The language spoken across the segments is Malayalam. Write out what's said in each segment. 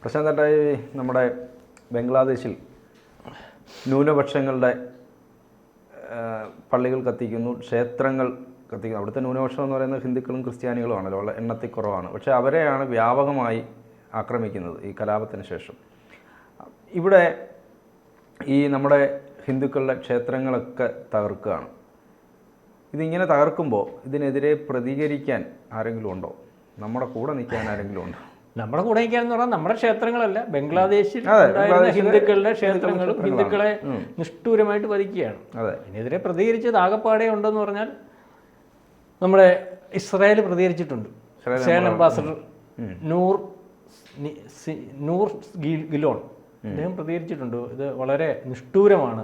പ്രശാന്തേട്ടായി, നമ്മുടെ ബംഗ്ലാദേശിൽ ന്യൂനപക്ഷങ്ങളുടെ പള്ളികൾ കത്തിക്കുന്നു, ക്ഷേത്രങ്ങൾ കത്തിക്കുന്നു. അവിടുത്തെ ന്യൂനപക്ഷം എന്ന് പറയുന്നത് ഹിന്ദുക്കളും ക്രിസ്ത്യാനികളുമാണല്ലോ, വളരെ എണ്ണത്തിൽ കുറവാണ്. പക്ഷേ അവരെയാണ് വ്യാപകമായി ആക്രമിക്കുന്നത് ഈ കലാപത്തിന് ശേഷം. ഇവിടെ ഈ നമ്മുടെ ഹിന്ദുക്കളുടെ ക്ഷേത്രങ്ങളൊക്കെ തകർക്കുകയാണ്. ഇതിങ്ങനെ തകർക്കുമ്പോൾ ഇതിനെതിരെ പ്രതികരിക്കാൻ ആരെങ്കിലും ഉണ്ടോ? നമ്മുടെ കൂടെ നിൽക്കാൻ ആരെങ്കിലും ഉണ്ടോ? നമ്മുടെ കൂടെ നിൽക്കാന്ന് പറഞ്ഞാൽ നമ്മുടെ ക്ഷേത്രങ്ങളല്ല, ബംഗ്ലാദേശിൽ ഹിന്ദുക്കളുടെ ക്ഷേത്രങ്ങളും ഹിന്ദുക്കളെ നിഷ്ഠൂരമായിട്ട് വധിക്കുകയാണ്. ഇതിനെതിരെ പ്രതികരിച്ചത് ആകപ്പാടെ ഉണ്ടെന്ന് പറഞ്ഞാൽ നമ്മുടെ ഇസ്രായേൽ പ്രതികരിച്ചിട്ടുണ്ട്. ഇസ്രായേൽ അംബാസഡർ നൂർ ഗിലോൺ അദ്ദേഹം പ്രതികരിച്ചിട്ടുണ്ട്. ഇത് വളരെ നിഷ്ഠൂരമാണ്,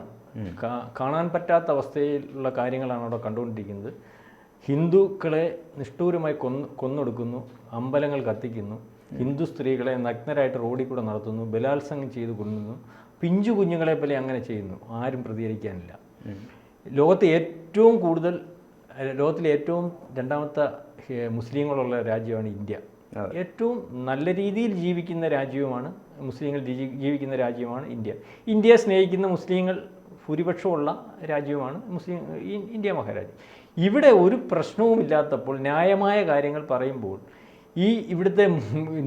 കാണാൻ പറ്റാത്ത അവസ്ഥയിലുള്ള കാര്യങ്ങളാണ് അവിടെ കണ്ടുകൊണ്ടിരിക്കുന്നത്. ഹിന്ദുക്കളെ നിഷ്ഠൂരമായി കൊന്നൊടുക്കുന്നു, അമ്പലങ്ങൾ കത്തിക്കുന്നു, ഹിന്ദു സ്ത്രീകളെ നഗ്നരായിട്ട് റോഡിൽ കൂടെ നടത്തുന്നു, ബലാത്സംഗം ചെയ്ത് കൊല്ലുന്നു, പിഞ്ചു കുഞ്ഞുങ്ങളെ പോലെ അങ്ങനെ ചെയ്യുന്നു. ആരും പ്രതികരിക്കാനില്ല. ലോകത്തിലെ ഏറ്റവും രണ്ടാമത്തെ മുസ്ലിങ്ങളുള്ള രാജ്യമാണ് ഇന്ത്യ. ഏറ്റവും നല്ല രീതിയിൽ ജീവിക്കുന്ന രാജ്യവുമാണ് മുസ്ലിങ്ങൾ ജീവിക്കുന്ന രാജ്യമാണ് ഇന്ത്യ. ഇന്ത്യയെ സ്നേഹിക്കുന്ന മുസ്ലിങ്ങൾ ഭൂരിപക്ഷമുള്ള രാജ്യവുമാണ് ഇന്ത്യ മഹാരാജ്യം. ഇവിടെ ഒരു പ്രശ്നവുമില്ലാത്തപ്പോൾ ന്യായമായ കാര്യങ്ങൾ പറയുമ്പോൾ ഇവിടുത്തെ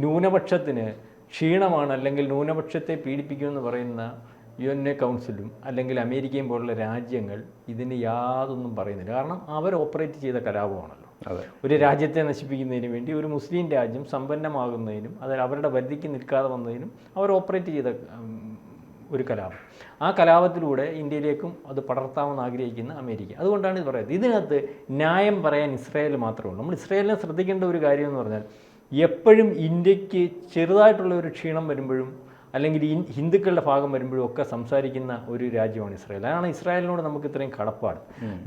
ന്യൂനപക്ഷത്തിന് ക്ഷീണമാണ്, അല്ലെങ്കിൽ ന്യൂനപക്ഷത്തെ പീഡിപ്പിക്കുമെന്ന് പറയുന്ന UN കൗൺസിലും അല്ലെങ്കിൽ അമേരിക്കയും പോലുള്ള രാജ്യങ്ങൾ ഇതിന് യാതൊന്നും പറയുന്നില്ല. കാരണം അവർ ഓപ്പറേറ്റ് ചെയ്ത കലാപമാണല്ലോ. ഒരു രാജ്യത്തെ നശിപ്പിക്കുന്നതിന് വേണ്ടി ഒരു മുസ്ലിം രാജ്യം സമ്പന്നമാകുന്നതിനും അവരുടെ പരിധിക്ക് നിൽക്കാതെ വന്നതിനും അവർ ഓപ്പറേറ്റ് ചെയ്ത ഒരു കലാപം. ആ കലാപത്തിലൂടെ ഇന്ത്യയിലേക്കും അത് പടർത്താമെന്ന് ആഗ്രഹിക്കുന്ന അമേരിക്ക. അതുകൊണ്ടാണ് ഇത് പറയുന്നത്. ഇതിനകത്ത് ന്യായം പറയാൻ ഇസ്രായേൽ മാത്രമേ ഉള്ളൂ. നമ്മൾ ഇസ്രായേലിനെ ശ്രദ്ധിക്കേണ്ട ഒരു കാര്യം എന്ന് പറഞ്ഞാൽ, എപ്പോഴും ഇന്ത്യക്ക് ചെറുതായിട്ടുള്ള ഒരു ക്ഷീണം വരുമ്പോഴും അല്ലെങ്കിൽ ഹിന്ദുക്കളുടെ ഭാഗം വരുമ്പോഴും ഒക്കെ സംസാരിക്കുന്ന ഒരു രാജ്യമാണ് ഇസ്രായേൽ. അതാണ് ഇസ്രായേലിനോട് നമുക്ക് ഇത്രയും കടപ്പാട്.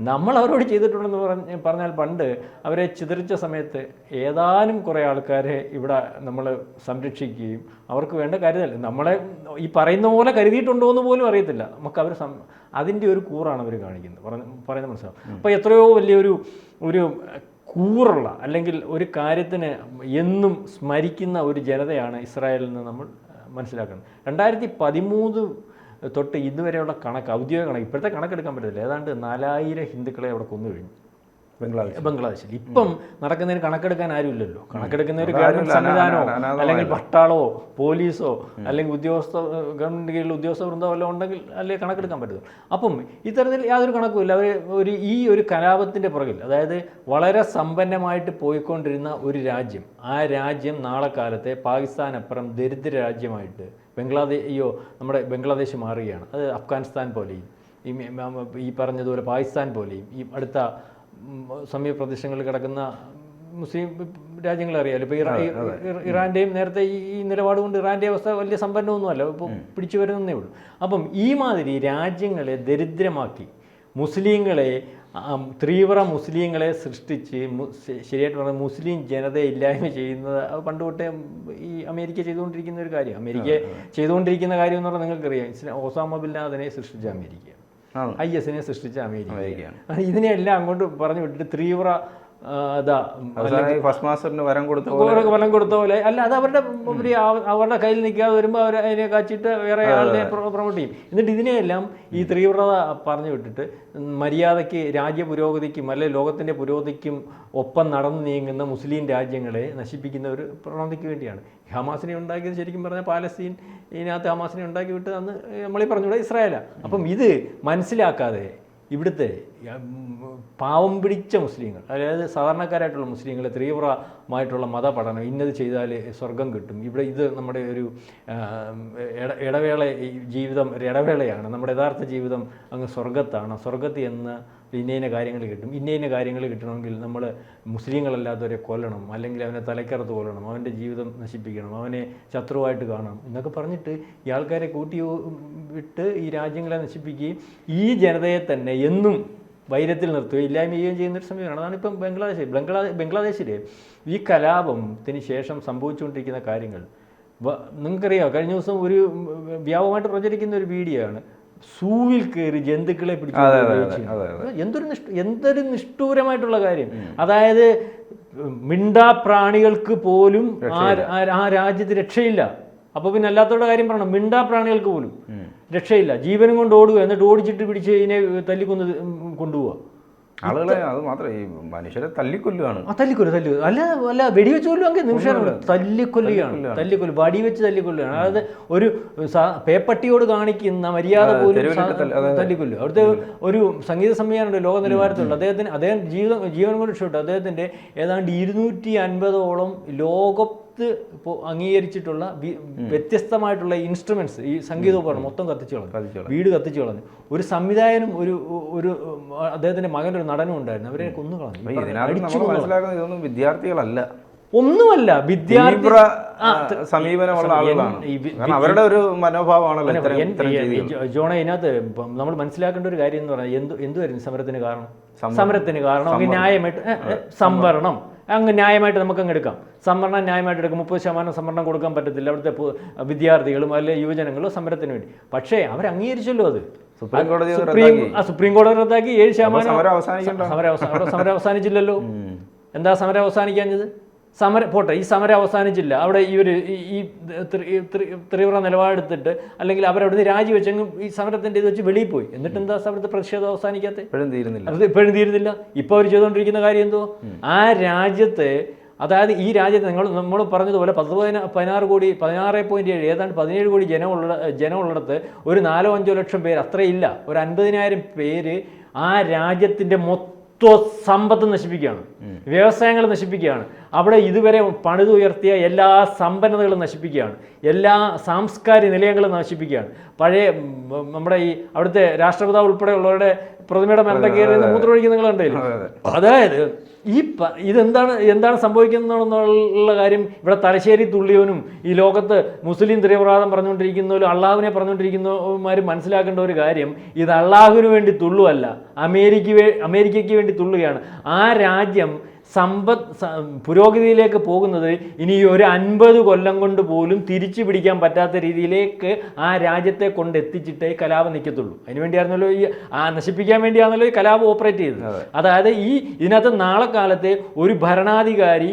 നമ്മൾ അവരോട് ചെയ്തിട്ടുണ്ടെന്ന് പറഞ്ഞാൽ പണ്ട് അവരെ ചിതറിച്ച സമയത്ത് ഏതാനും കുറേ ആൾക്കാരെ ഇവിടെ നമ്മൾ സംരക്ഷിക്കുകയും അവർക്ക് വേണ്ട കരുതൽ നമ്മളെ ഈ പറയുന്ന പോലെ കരുതിയിട്ടുണ്ടോ എന്ന് പോലും അറിയത്തില്ല. നമുക്ക് അവർ അതിൻ്റെ ഒരു കൂറാണ് അവർ കാണിക്കുന്നത്, പറയുന്നത് മനസ്സിലാവും. അപ്പോൾ എത്രയോ വലിയൊരു കൂറുള്ള അല്ലെങ്കിൽ ഒരു കാര്യത്തിന് എന്നും സ്മരിക്കുന്ന ഒരു ജനതയാണ് ഇസ്രായേലിൽ നിന്ന് നമ്മൾ മനസ്സിലാക്കണം. 2013 തൊട്ട് ഇതുവരെയുള്ള കണക്ക്, ഔദ്യോഗിക കണക്ക്, ഇപ്പോഴത്തെ കണക്കെടുക്കാൻ പറ്റത്തില്ല, ഏതാണ്ട് 4000 ഹിന്ദുക്കളെ അവിടെ കൊന്നു കഴിഞ്ഞു ബംഗ്ലാദേശിൽ. ഇപ്പം നടക്കുന്നതിന് കണക്കെടുക്കാൻ ആരുമില്ലല്ലോ. കണക്കെടുക്കുന്ന ഒരു ഗവൺമെന്റ് സംവിധാനമോ അല്ലെങ്കിൽ പട്ടാളമോ പോലീസോ അല്ലെങ്കിൽ ഗവൺമെന്റ് കീഴിലുള്ള ഉദ്യോഗസ്ഥ വൃന്ദമോ വല്ലതും ഉണ്ടെങ്കിൽ അല്ലേ കണക്കെടുക്കാൻ പറ്റുള്ളൂ. അപ്പം ഇത്തരത്തിൽ യാതൊരു കണക്കുമില്ല. അവർ ഈ ഒരു കലാപത്തിൻ്റെ പുറകിൽ, അതായത് വളരെ സമ്പന്നമായിട്ട് പോയിക്കൊണ്ടിരുന്ന ഒരു രാജ്യം, ആ രാജ്യം നാളെ കാലത്തെ പാകിസ്ഥാനപ്പുറം ദരിദ്ര രാജ്യമായിട്ട് നമ്മുടെ ബംഗ്ലാദേശ് മാറുകയാണ്. അത് അഫ്ഗാനിസ്ഥാൻ പോലെയും ഈ പറഞ്ഞതുപോലെ പാകിസ്ഥാൻ പോലെയും ഈ അടുത്ത സമീപ പ്രദേശങ്ങളിൽ കിടക്കുന്ന മുസ്ലിം രാജ്യങ്ങളെ അറിയാമല്ലോ. ഇപ്പോൾ ഇറാൻ്റെയും നേരത്തെ ഈ നിലപാട് കൊണ്ട് ഇറാൻ്റെ അവസ്ഥ വലിയ സമ്പന്നമൊന്നുമല്ല, ഇപ്പോൾ പിടിച്ചു വരുന്നതേ ഉള്ളൂ. അപ്പം ഈ മാതിരി രാജ്യങ്ങളെ ദരിദ്രമാക്കി മുസ്ലിങ്ങളെ തീവ്ര മുസ്ലിങ്ങളെ സൃഷ്ടിച്ച് ശരിയായിട്ട് പറഞ്ഞാൽ മുസ്ലിം ജനതയെ ഇല്ലായ്മ ചെയ്യുന്നത് പണ്ട് തൊട്ടേ ഈ അമേരിക്ക ചെയ്തുകൊണ്ടിരിക്കുന്ന ഒരു കാര്യം. അമേരിക്ക ചെയ്തുകൊണ്ടിരിക്കുന്ന കാര്യം എന്ന് പറഞ്ഞാൽ നിങ്ങൾക്കറിയാം, ഒസാമ ബിൻ ലാദനെ സൃഷ്ടിച്ച അമേരിക്ക, IS സൃഷ്ടിച്ച അമേരിക്ക. ഇതിനെല്ലാം അങ്ങോട്ട് പറഞ്ഞു വിട്ടിട്ട് തീവ്ര വരം കൊടുത്ത പോലെ അല്ല, അത് അവരുടെ കയ്യിൽ നിൽക്കാതെ വരുമ്പോൾ അവർ അതിനെ കാച്ചിട്ട് വേറെ ആളിനെ പ്രൊമോട്ട് ചെയ്യും. എന്നിട്ട് ഇതിനെയെല്ലാം ഈ തീവ്രത പറഞ്ഞു വിട്ടിട്ട് മര്യാദയ്ക്ക് രാജ്യ പുരോഗതിക്കും അല്ലെങ്കിൽ ലോകത്തിൻ്റെ പുരോഗതിക്കും ഒപ്പം നടന്നു നീങ്ങുന്ന മുസ്ലിം രാജ്യങ്ങളെ നശിപ്പിക്കുന്ന ഒരു പ്രവണതയ്ക്ക് വേണ്ടിയാണ് ഹമാസിനെ ഉണ്ടാക്കിയത്. ശരിക്കും പറഞ്ഞാൽ പാലസ്തീൻ ഇതിനകത്ത് ഹമാസിനെ ഉണ്ടാക്കി വിട്ടത് അന്ന് നമ്മളീ പറഞ്ഞൂടെ ഇസ്രായേലാണ്. അപ്പം ഇത് മനസ്സിലാക്കാതെ ഇവിടുത്തെ പാവം പിടിച്ച മുസ്ലിങ്ങൾ, അതായത് സാധാരണക്കാരായിട്ടുള്ള മുസ്ലിങ്ങൾ തീവ്രമായിട്ടുള്ള മതപഠനം, ഇന്നത് ചെയ്താൽ സ്വർഗം കിട്ടും, ഇവിടെ ഇത് നമ്മുടെ ഒരു ഇടവേളയാണ്, നമ്മുടെ യഥാർത്ഥ ജീവിതം അങ്ങ് സ്വർഗത്താണ്, സ്വർഗത്തിൽ എന്ന് ഇന്ന കാര്യങ്ങൾ കിട്ടും, ഇന്ന കാര്യങ്ങൾ കിട്ടണമെങ്കിൽ നമ്മൾ മുസ്ലിങ്ങളല്ലാത്തവരെ കൊല്ലണം, അല്ലെങ്കിൽ അവനെ തലക്കറുത്ത് കൊല്ലണം, അവൻ്റെ ജീവിതം നശിപ്പിക്കണം, അവനെ ശത്രുവായിട്ട് കാണണം എന്നൊക്കെ പറഞ്ഞിട്ട് ഈ ആൾക്കാരെ കൂട്ടി വിട്ട് ഈ രാജ്യങ്ങളെ നശിപ്പിക്കുകയും ഈ ജനതയെ തന്നെ എന്നും വൈരത്തിൽ നിർത്തുകയും ഇല്ലായ്മ ചെയ്യുകയും ചെയ്യുന്നൊരു സമയമാണ്. അതാണ് ഇപ്പം ബംഗ്ലാദേശിലെ ഈ കലാപത്തിന് ശേഷം സംഭവിച്ചുകൊണ്ടിരിക്കുന്ന കാര്യങ്ങൾ. നിങ്ങൾക്കറിയാം, കഴിഞ്ഞ ദിവസം ഒരു വ്യാപകമായിട്ട് പ്രചരിക്കുന്ന ഒരു വീഡിയോ ആണ്, സൂവിൽ കയറി ജന്തുക്കളെ പിടിച്ചു. എന്തൊരു നിഷ്ഠൂരമായിട്ടുള്ള കാര്യം. അതായത് മിണ്ടാപ്രാണികൾക്ക് പോലും ആ രാജ്യത്ത് രക്ഷയില്ല. അപ്പോൾ പിന്നെ അല്ലാത്തവരുടെ കാര്യം പറയണം. മിണ്ടാ പ്രാണികൾക്ക് പോലും രക്ഷയില്ല. ജീവനും കൊണ്ട് ഓടുക, എന്നിട്ട് ഓടിച്ചിട്ട് പിടിച്ച് ഇതിനെ തല്ലിക്കൊന്ന് കൊണ്ടുപോവുക. ആളുകളെ അത് മാത്രമേ ഈ മനുഷ്യരെ തല്ലിക്കൊല്ലുകയാണ്. തല്ലിക്കൊല്ലു അല്ല വെടിവെച്ച് കൊല്ലുമെങ്കിൽ നിമിഷം തല്ലിക്കൊല്ലും, വടി വെച്ച് തല്ലിക്കൊല്ലുകയാണ്. അതായത് ഒരു പേപ്പട്ടിയോട് കാണിക്കുന്ന മര്യാദ പോലും തല്ലിക്കൊല്ലും. അവിടുത്തെ ഒരു സംഗീത സംവിധാനമുണ്ട് ലോക നിലവാരത്തിലുള്ള, അദ്ദേഹം ജീവൻ കൊണ്ട് രക്ഷപ്പെട്ടു. അദ്ദേഹത്തിൻ്റെ ഏതാണ്ട് 250ഓളം അംഗീകരിച്ചിട്ടുള്ള വ്യത്യസ്തമായിട്ടുള്ള ഇൻസ്ട്രുമെന്റ്സ്, ഈ സംഗീതോപകരണം മൊത്തം കത്തിച്ചു കളഞ്ഞു, വീട് കത്തിച്ചു കളഞ്ഞു. ഒരു സംവിധായകനും ഒരു അദ്ദേഹത്തിന്റെ മകൻ്റെ ഒരു നടനും ഉണ്ടായിരുന്നു, അവരെ കൊന്നു കളഞ്ഞു. ഇതൊന്നും വിദ്യാർത്ഥികളല്ല, ഒന്നുമല്ല, വിദ്യാർത്ഥി സമീപനമുള്ള ആളുകളാണ്. അവരുടെ ഒരു മനോഭാവമാണല്ലോ. ജോണ, ഇതിനകത്ത് നമ്മൾ മനസ്സിലാക്കേണ്ട ഒരു കാര്യം എന്ന് പറഞ്ഞാൽ എന്തുവായിരുന്നു സമരത്തിന് കാരണം ന്യായമായിട്ട് സംവരണം അങ്ങ് ന്യായമായിട്ട് നമുക്ക് അങ്ങ് എടുക്കാം. സംവരണം ന്യായമായിട്ട് എടുക്കും. 30% സംവരണം കൊടുക്കാൻ പറ്റത്തില്ല അവിടുത്തെ വിദ്യാർത്ഥികളും അല്ലെങ്കിൽ യുവജനങ്ങളും സമരത്തിന് വേണ്ടി. പക്ഷേ അവർ അംഗീകരിച്ചല്ലോ അത്. സുപ്രീം കോടതി റദ്ദാക്കി 7% സമരം അവസാനിച്ചില്ലല്ലോ. എന്താ സമരം അവസാനിക്കാഞ്ഞത്? പോട്ടെ, ഈ സമരം അവസാനിച്ചില്ല. അവിടെ ഇവർ ഈ തീവ്ര നിലപാടെടുത്തിട്ട് അല്ലെങ്കിൽ അവരവിടുന്ന് രാജിവെച്ചെങ്കിൽ ഈ സമരത്തിൻ്റെ ഇത് വെച്ച് വെളിയിൽ പോയി. എന്നിട്ട് എന്താ സമരത്തെ പ്രതിഷേധം അവസാനിക്കാത്തത്? ഇപ്പോഴും തീരുന്നില്ല. ഇപ്പോൾ അവർ ചെയ്തുകൊണ്ടിരിക്കുന്ന കാര്യം എന്തോ, ആ രാജ്യത്തെ, അതായത് ഈ രാജ്യത്ത് നമ്മൾ പറഞ്ഞതുപോലെ 16.7 ഏതാണ്ട് 17 കോടി ജനമുള്ളിടത്ത് ഒരു 4-5 ലക്ഷം പേര്, അത്രയില്ല, ഒരു 50,000 പേര് ആ രാജ്യത്തിൻ്റെ സമ്പത്ത് നശിപ്പിക്കുകയാണ്, വ്യവസായങ്ങൾ നശിപ്പിക്കുകയാണ്. അവിടെ ഇതുവരെ പണിതുയർത്തിയ എല്ലാ സമ്പന്നതകളും നശിപ്പിക്കുകയാണ്, എല്ലാ സാംസ്കാരിക നിലയങ്ങളും നശിപ്പിക്കുകയാണ്. പഴയ നമ്മുടെ ഈ അവിടുത്തെ രാഷ്ട്രപിതാവ് ഉൾപ്പെടെയുള്ളവരുടെ പ്രതിമയുടെ മെന്തക്കേറി മൂത്രമൊഴിക്കുന്ന നിങ്ങളുണ്ടായില്ല. അതായത് എന്താണ് സംഭവിക്കുന്നതെന്നുള്ള കാര്യം ഇവിടെ തലശ്ശേരി തുള്ളിയവനും ഈ ലോകത്ത് മുസ്ലിം തീവ്രവാദം പറഞ്ഞുകൊണ്ടിരിക്കുന്നവരും അള്ളാഹുവിനെ പറഞ്ഞുകൊണ്ടിരിക്കുന്നവന്മാരും മനസ്സിലാക്കേണ്ട ഒരു കാര്യം, ഇത് അള്ളാഹുവിന് വേണ്ടി തുള്ളുവല്ല, അമേരിക്കയ്ക്ക് വേണ്ടി തുള്ളുകയാണ്. ആ രാജ്യം പുരോഗതിയിലേക്ക് പോകുന്നത് ഇനി ഒരു 50 കൊല്ലം കൊണ്ട് പോലും തിരിച്ചു പിടിക്കാൻ പറ്റാത്ത രീതിയിലേക്ക് ആ രാജ്യത്തെ കൊണ്ടെത്തിച്ചിട്ടേ കലാപം നിൽക്കത്തുള്ളൂ. അതിനുവേണ്ടിയായിരുന്നല്ലോ നശിപ്പിക്കാൻ വേണ്ടിയാണല്ലോ ഈ കലാപം ഓപ്പറേറ്റ് ചെയ്തത്. അതായത് ഇതിനകത്ത് നാളെ കാലത്തെ ഒരു ഭരണാധികാരി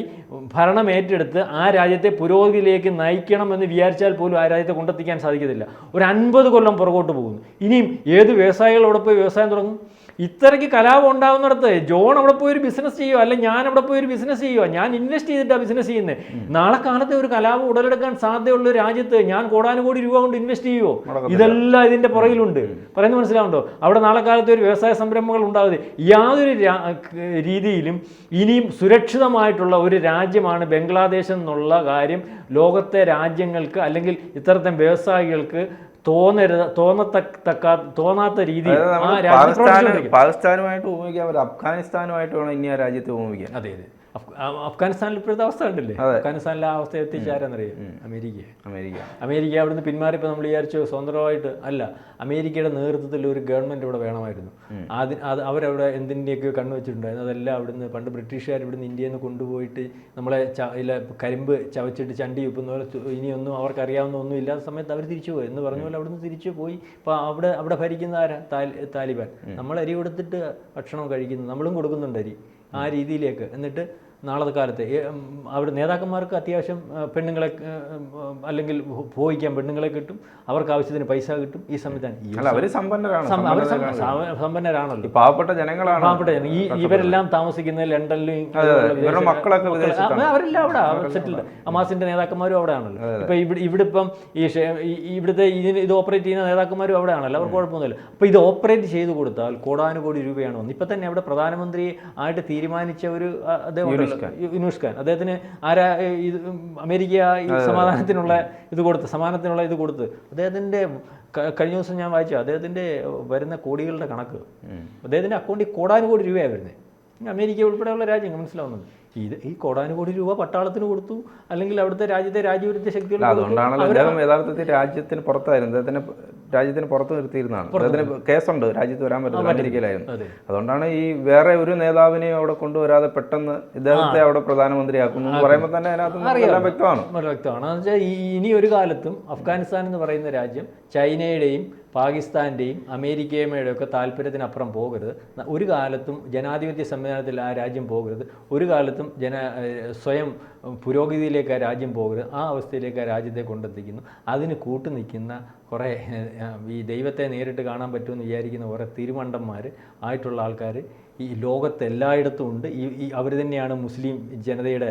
ഭരണം ഏറ്റെടുത്ത് ആ രാജ്യത്തെ പുരോഗതിയിലേക്ക് നയിക്കണമെന്ന് വിചാരിച്ചാൽ പോലും ആ രാജ്യത്തെ കൊണ്ടെത്തിക്കാൻ സാധിക്കത്തില്ല. ഒരു 50 കൊല്ലം പുറകോട്ട് പോകുന്നു. ഇനിയും ഏത് വ്യവസായികൾ അവിടെ പോയി വ്യവസായം തുടങ്ങും? ഇത്രയ്ക്ക് കലാപം ഉണ്ടാകുന്നിടത്ത് ജോൺ അവിടെ പോയി ഒരു ബിസിനസ് ചെയ്യുക, അല്ല ഞാൻ അവിടെ പോയി ഒരു ബിസിനസ് ചെയ്യുക, ഞാൻ ഇൻവെസ്റ്റ് ചെയ്തിട്ടാണ് ബിസിനസ് ചെയ്യുന്നത്. നാളെ കാലത്തെ ഒരു കലാപം ഉടലെടുക്കാൻ സാധ്യതയുള്ള രാജ്യത്ത് ഞാൻ കോടാനുകോടി രൂപ കൊണ്ട് ഇൻവെസ്റ്റ് ചെയ്യുമോ? ഇതെല്ലാം ഇതിൻ്റെ പുറകിലുണ്ട്. പറയുന്നത് മനസ്സിലാവുണ്ടോ? അവിടെ നാളെ കാലത്തെ ഒരു വ്യവസായ സംരംഭങ്ങൾ ഉണ്ടാകുന്നത് യാതൊരു രീതിയിലും ഇനിയും സുരക്ഷിതമായിട്ടുള്ള ഒരു രാജ്യമാണ് ബംഗ്ലാദേശ് എന്നുള്ള കാര്യം ലോകത്തെ രാജ്യങ്ങൾക്ക് അല്ലെങ്കിൽ ഇത്തരത്തെ വ്യവസായികൾക്ക് തോന്നാത്ത രീതിയിൽ പാകിസ്ഥാനുമായിട്ട് ഉപയോഗിക്കാൻ, അഫ്ഗാനിസ്ഥാനുമായിട്ട് വേണം ഇനി ആ രാജ്യത്തെ ഉപയോഗിക്കാൻ. അതെ, അഫ്ഗാനിസ്ഥാനിൽ ഇപ്പോഴത്തെ അവസ്ഥ ഉണ്ടല്ലേ? അഫ്ഗാനിസ്ഥാനിലെ ആ അവസ്ഥ എത്തിച്ചാരെന്നറിയാം? അമേരിക്ക അവിടുന്ന് പിന്മാറിയപ്പോൾ നമ്മൾ വിചാരിച്ചു സ്വതന്ത്രമായിട്ട് അല്ല, അമേരിക്കയുടെ നേതൃത്വത്തിൽ ഒരു ഗവൺമെൻറ് ഇവിടെ വേണമായിരുന്നു. അവരവിടെ എന്തിൻ്റെയൊക്കെ കണ്ണുവെച്ചിട്ടുണ്ടായിരുന്നു. അതെല്ലാം അവിടുന്ന് പണ്ട് ബ്രിട്ടീഷുകാർ ഇവിടുന്ന് ഇന്ത്യയിൽ നിന്ന് കൊണ്ടുപോയിട്ട് നമ്മളെ കരിമ്പ് ചവച്ചിട്ട് ചണ്ടി വെക്കുന്ന പോലെ ഇനിയൊന്നും അവർക്കറിയാവുന്ന ഒന്നും ഇല്ലാത്ത സമയത്ത് അവർ തിരിച്ചു പോയി എന്ന് പറഞ്ഞ പോലെ അവിടുന്ന് തിരിച്ചു പോയി. ഇപ്പോൾ അവിടെ ഭരിക്കുന്ന ആരാ? താലിബാൻ. നമ്മൾ അരി കൊടുത്തിട്ട് ഭക്ഷണം കഴിക്കുന്നു, നമ്മളും കൊടുക്കുന്നുണ്ട് അരി ആ രീതിയിലേക്ക്. എന്നിട്ട് നാളത്തെ കാലത്ത് അവിടെ നേതാക്കന്മാർക്ക് അത്യാവശ്യം പെണ്ണുങ്ങളെ അല്ലെങ്കിൽ ഭോഗിക്കാൻ പെണ്ണുങ്ങളെ കിട്ടും, അവർക്ക് ആവശ്യത്തിന് പൈസ കിട്ടും. ഈ സംവിധാനം സമ്പന്നരാണല്ലോ, പാവപ്പെട്ട ജനങ്ങളാണ്. ഇവരെല്ലാം താമസിക്കുന്നത് ലണ്ടനിലും, അവരെല്ലാം അവിടെ സെറ്റിൽഡ്. ഹമാസിന്റെ നേതാക്കന്മാരും അവിടെ ആണല്ലോ. ഇപ്പൊ ഇവിടെ ഇപ്പം ഇവിടുത്തെ ഇത് ഓപ്പറേറ്റ് ചെയ്യുന്ന നേതാക്കന്മാരും അവിടെ ആണല്ലോ, അവർക്ക് കുഴപ്പമൊന്നുമില്ല. അപ്പൊ ഇത് ഓപ്പറേറ്റ് ചെയ്ത് കൊടുത്താൽ കോടാനുകോടി രൂപയാണ് വന്നത്. ഇപ്പൊ തന്നെ അവിടെ പ്രധാനമന്ത്രി ആയിട്ട് തീരുമാനിച്ച ഒരു അദ്ദേഹം യൂനുസ് ഖാൻ, അദ്ദേഹത്തിന് അമേരിക്ക ഈ സമാധാനത്തിനുള്ള ഇത് കൊടുത്ത് അദ്ദേഹത്തിൻ്റെ കഴിഞ്ഞ ദിവസം ഞാൻ വായിച്ചു, അദ്ദേഹത്തിൻ്റെ വരുന്ന കോടികളുടെ കണക്ക്, അദ്ദേഹത്തിൻ്റെ അക്കൗണ്ടിൽ കോടാനുകോടി രൂപയാണ് വരുന്നത്. അമേരിക്ക ഉൾപ്പെടെയുള്ള രാജ്യങ്ങൾ മനസ്സിലാവുന്നുണ്ട്. ഈ കോടാനുകോടി രൂപ പട്ടാളത്തിന് കൊടുത്തു, അല്ലെങ്കിൽ അവിടുത്തെ രാജ്യവിരുദ്ധ ശക്തികൾ. അതുകൊണ്ടാണല്ലോ അദ്ദേഹം യഥാർത്ഥത്തിൽ രാജ്യത്തിന് പുറത്തായിരുന്നു, അദ്ദേഹത്തിന് രാജ്യത്തിന് പുറത്ത് നിർത്തിയിരുന്നതാണ്. അദ്ദേഹത്തിന് കേസുണ്ട്, രാജ്യത്ത് വരാൻ പറ്റില്ല, അമേരിക്കയിലായിരുന്നു. അതുകൊണ്ടാണ് ഈ വേറെ ഒരു നേതാവിനെയും അവിടെ കൊണ്ടുവരാതെ പെട്ടെന്ന് ഇദ്ദേഹത്തെ അവിടെ പ്രധാനമന്ത്രിയാക്കുന്നു എന്ന് പറയുമ്പോൾ തന്നെ അതിനകത്ത് വ്യക്തമാണ്. എന്ന് വെച്ചാൽ ഇനി ഒരു കാലത്തും അഫ്ഗാനിസ്ഥാൻ എന്ന് പറയുന്ന രാജ്യം ചൈനയുടെയും പാകിസ്ഥാൻ്റെയും അമേരിക്കയുടെയും ഒക്കെ താല്പര്യത്തിനപ്പുറം പോകരുത്. ഒരു കാലത്തും ജനാധിപത്യ സംവിധാനത്തിൽ ആ രാജ്യം പോകരുത്. ഒരു കാലത്തും സ്വയം പുരോഗതിയിലേക്ക് ആ രാജ്യം പോകരുത്. ആ അവസ്ഥയിലേക്ക് ആ രാജ്യത്തെ കൊണ്ടെത്തിക്കുന്നു. അതിന് കൂട്ടുനിൽക്കുന്ന കുറേ ഈ ദൈവത്തെ നേരിട്ട് കാണാൻ പറ്റുമെന്ന് വിചാരിക്കുന്ന കുറേ തിരുമണ്ടന്മാർ ആയിട്ടുള്ള ആൾക്കാർ ഈ ലോകത്ത് എല്ലായിടത്തും ഉണ്ട്. അവർ തന്നെയാണ് മുസ്ലിം ജനതയുടെ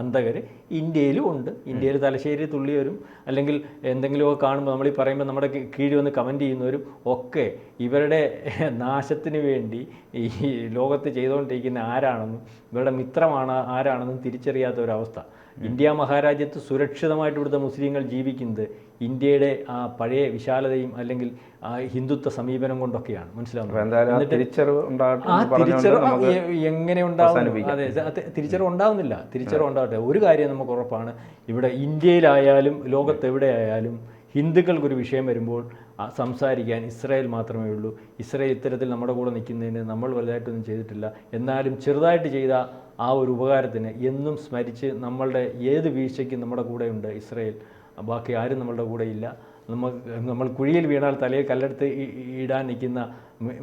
അന്തകർ. ഇന്ത്യയിലും ഉണ്ട്. ഇന്ത്യയിൽ തലശ്ശേരി തുള്ളിയവരും അല്ലെങ്കിൽ എന്തെങ്കിലുമൊക്കെ കാണുമ്പോൾ നമ്മൾ ഈ പറയുമ്പോൾ നമ്മുടെ കീഴിൽ വന്ന് കമൻറ്റ് ചെയ്യുന്നവരും ഒക്കെ ഇവരുടെ നാശത്തിന് വേണ്ടി ഈ ലോകത്ത് ചെയ്തുകൊണ്ടിരിക്കുന്ന ആരാണെന്നും ഇവരുടെ മിത്രമാണ് ആരാണെന്നും തിരിച്ചറിയാത്ത ഒരവസ്ഥ. ഇന്ത്യ മഹാരാജ്യത്ത് സുരക്ഷിതമായിട്ട് ഇവിടുത്തെ മുസ്ലിങ്ങൾ ജീവിക്കുന്നത് ഇന്ത്യയുടെ ആ പഴയ വിശാലതയും അല്ലെങ്കിൽ ആ ഹിന്ദുത്വ സമീപനം കൊണ്ടൊക്കെയാണ്. മനസ്സിലാവുന്നത്. ആ തിരിച്ചറിവ് എങ്ങനെ ഉണ്ടാവും? അതെ, തിരിച്ചറിവ് ഉണ്ടാവുന്നില്ല. തിരിച്ചറിവ് ഉണ്ടാവട്ടെ. ഒരു കാര്യം നമുക്ക് ഉറപ്പാണ്, ഇവിടെ ഇന്ത്യയിലായാലും ലോകത്തെവിടെയായാലും ഹിന്ദുക്കൾക്കൊരു വിഷയം വരുമ്പോൾ സംസാരിക്കാൻ ഇസ്രായേൽ മാത്രമേ ഉള്ളൂ. ഇസ്രായേൽ ഇത്തരത്തിൽ നമ്മുടെ കൂടെ നിൽക്കുന്നതിന് നമ്മൾ വലുതായിട്ടൊന്നും ചെയ്തിട്ടില്ല. എന്നാലും ചെറുതായിട്ട് ചെയ്ത ആ ഒരു ഉപകാരത്തിന് എന്നും സ്മരിച്ച് നമ്മളുടെ ഏത് വീഴ്ചയ്ക്കും നമ്മുടെ കൂടെയുണ്ട് ഇസ്രായേൽ. ബാക്കി ആരും നമ്മളുടെ കൂടെ ഇല്ല. നമ്മൾ കുഴിയിൽ വീണാൽ തലയിൽ കല്ലെടുത്ത് ഇടാൻ നിൽക്കുന്ന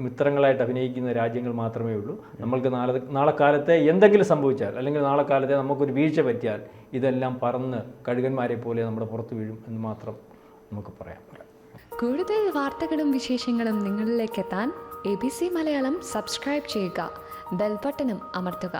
മിത്രങ്ങളായിട്ട് അഭിനയിക്കുന്ന രാജ്യങ്ങൾ മാത്രമേ ഉള്ളൂ. നമ്മൾക്ക് നാളെ കാലത്തെ എന്തെങ്കിലും സംഭവിച്ചാൽ അല്ലെങ്കിൽ നാളെ കാലത്തെ നമുക്കൊരു വീഴ്ച പറ്റിയാൽ ഇതെല്ലാം പറന്ന് കഴുകന്മാരെ പോലെ നമ്മുടെ പുറത്ത് വീഴും എന്ന് മാത്രം നമുക്ക് പറയാം. കൂടുതൽ വാർത്തകളും വിശേഷങ്ങളും നിങ്ങളിലേക്ക് എത്താൻ ABC മലയാളം സബ്സ്ക്രൈബ് ചെയ്യുക, ബെൽ ബട്ടണും അമർത്തുക.